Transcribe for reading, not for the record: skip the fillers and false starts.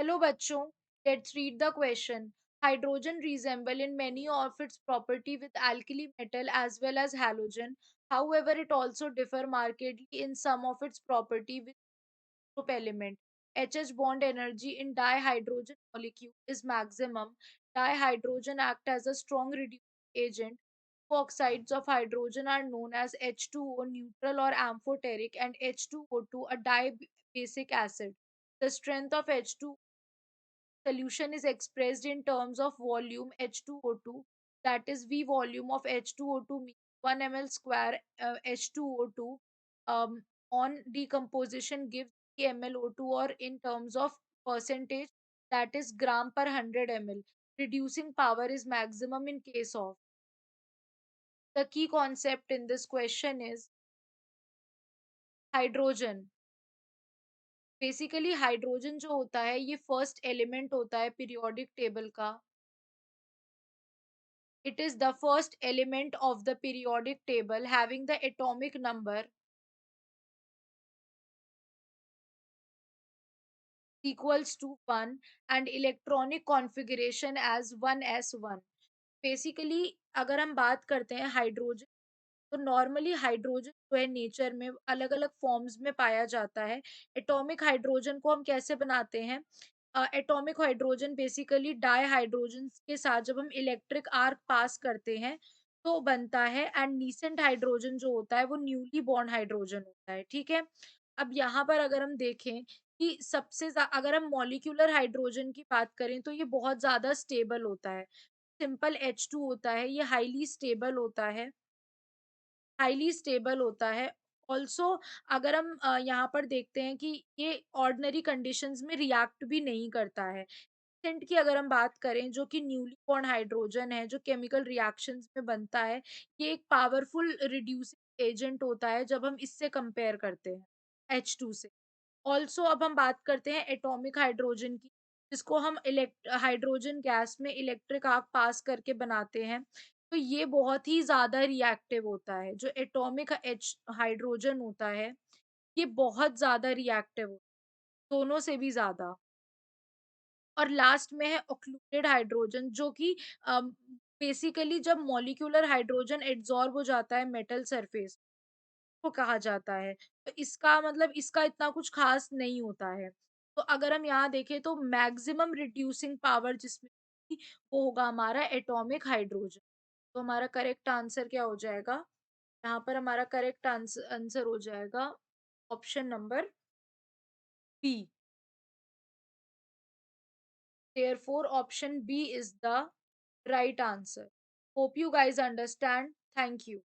Hello बच्चों, let's read the question. Hydrogen resemble in many of its property with alkali metal as well as halogen. However, it also differ markedly in some of its property with group element. HH bond energy in dihydrogen molecule is maximum. Dihydrogen act as a strong reducing agent. Two oxides of hydrogen are known as H2O neutral or amphoteric and H2O2 a dibasic acid. The strength of H2 solution is expressed in terms of volume H2O2, that is V volume of H2O2 means 1 ml square H2O2 on decomposition gives the MlO2 or in terms of percentage, that is gram per 100 ml. Reducing power is maximum in case of. The key concept in this question is hydrogen. Basically hydrogen जो होता है ये first element होता है periodic table का. It is the first element of the periodic table having the atomic number equals to 1 and electronic configuration as 1s1. Basically अगर हम बात करते हैं हाइड्रोजन, तो नॉर्मली हाइड्रोजन जो है नेचर में अलग अलग फॉर्म्स में पाया जाता है. एटॉमिक हाइड्रोजन को हम कैसे बनाते हैं? Atomic hydrogen basically di hydrogen के साथ जब हम इलेक्ट्रिक आर्क पास करते हैं तो बनता है. एंड नीसेंट हाइड्रोजन जो होता है वो न्यूली बॉर्न हाइड्रोजन होता है. ठीक है. अब यहाँ पर अगर हम देखें कि अगर हम मॉलिक्यूलर हाइड्रोजन की बात करें तो ये बहुत ज्यादा स्टेबल होता है. सिंपल H2 होता है, ये हाईली स्टेबल होता है. ऑल्सो अगर हम यहाँ पर देखते हैं कि ये ऑर्डिनरी कंडीशंस में रिएक्ट भी नहीं करता है. सेंट की अगर हम बात करें जो कि न्यूली बॉर्न हाइड्रोजन है जो केमिकल रिएक्शंस में बनता है, ये एक पावरफुल रिड्यूसिंग एजेंट होता है जब हम इससे कंपेयर करते हैं H2 से. ऑल्सो अब हम बात करते हैं एटॉमिक हाइड्रोजन की, जिसको हम इलेक्ट हाइड्रोजन गैस में इलेक्ट्रिक आर्क पास करके बनाते हैं. तो ये बहुत ही ज्यादा रिएक्टिव होता है. जो एटॉमिक एच हाइड्रोजन होता है ये बहुत ज्यादा रिएक्टिव होता है, दोनों से भी ज्यादा. और लास्ट में है ऑक्लूडेड हाइड्रोजन जो कि बेसिकली जब मॉलिक्यूलर हाइड्रोजन एड्सॉर्ब हो जाता है मेटल सरफेस को कहा जाता है. तो इसका मतलब इसका इतना कुछ खास नहीं होता है. तो अगर हम यहाँ देखें तो मैक्सिमम रिड्यूसिंग पावर जिसमें होगी, वो होगा हमारा एटॉमिक हाइड्रोजन. तो हमारा करेक्ट आंसर क्या हो जाएगा? यहाँ पर हमारा करेक्ट आंसर हो जाएगा option number B. Therefore, option B is the right answer. Hope you guys understand. Thank you.